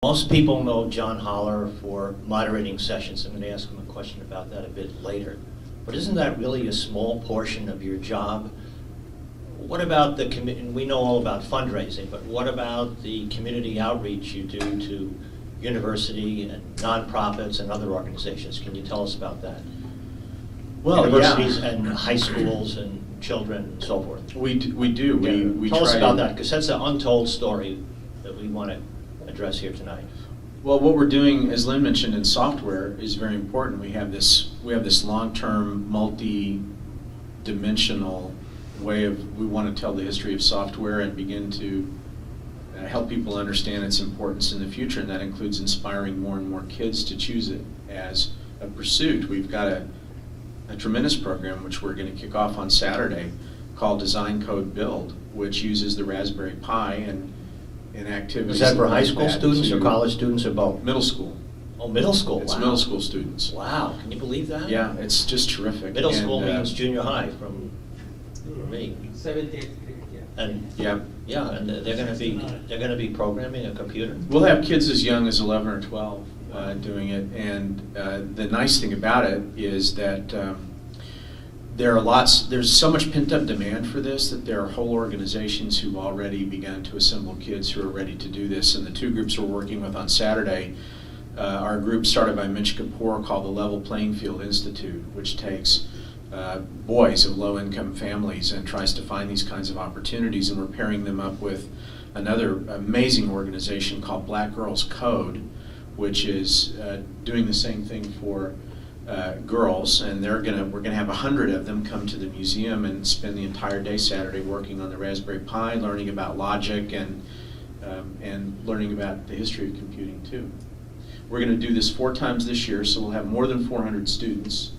Most people know John Holler for moderating sessions. I'm going to ask him a question about that a bit later. But isn't that really a small portion of your job? What about the community? We know all about fundraising, but what about the community outreach you do to university and nonprofits and other organizations? Can you tell us about that? Well, Universities yeah. and high schools and children and so forth. We do. We tell us try about to- that, because that's an untold story that we want to address here tonight. Well, what we're doing, as Lynn mentioned, in software is very important. We have this long-term, multi-dimensional way of, we want to tell the history of software and begin to help people understand its importance in the future, and that includes inspiring more and more kids to choose it as a pursuit. We've got a tremendous program which we're going to kick off on Saturday called Design Code Build, which uses the Raspberry Pi and activities. Is that for high like school that students or to college students or both? Middle school. Oh, middle school, It's wow. middle school students. Wow, can you believe that? Yeah, it's just terrific. Middle school And, means junior high for me. 7th, 8th grade, yeah. And Yeah. yeah, and they're going to be programming a computer. We'll have kids as young as 11 or 12 doing it, and the nice thing about it is that there's so much pent-up demand for this that there are whole organizations who've already begun to assemble kids who are ready to do this, and the two groups we're working with on Saturday are a group started by Mitch Kapoor called the Level Playing Field Institute, which takes boys of low-income families and tries to find these kinds of opportunities, and we're pairing them up with another amazing organization called Black Girls Code, which is doing the same thing for girls, and we're gonna have 100 of them come to the museum and spend the entire day Saturday working on the Raspberry Pi, learning about logic and learning about the history of computing too. We're going to do this 4 times this year, so we'll have more than 400 students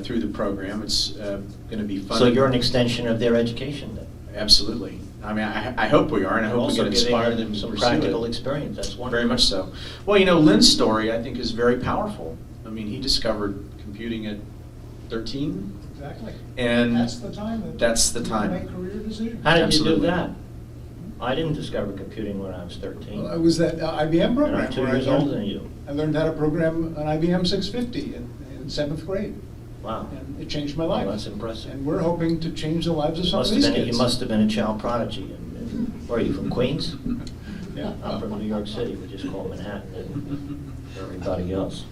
through the program. It's going to be fun. So you're an extension of their education then? Absolutely. I mean, I hope we are, and I hope we Also can inspire giving them to some pursue practical it. experience. That's wonderful. Very much so. Well, you know, Lynn's story, I think, is very powerful. I mean, he discovered computing at 13. Exactly. And that's the time. That's the you time. Make career decisions. How did you Absolutely. do that? I didn't discover computing when I was 13. Well, it was that IBM And program. I'm 2 where years older than you. I learned how to program an IBM 650 in 7th grade. Wow. And it changed my life. Well, that's impressive. And we're hoping to change the lives of some of these kids. You must have been a child prodigy. Where are you, from Queens? Yeah. I'm from New York City, we just call Manhattan and everybody else.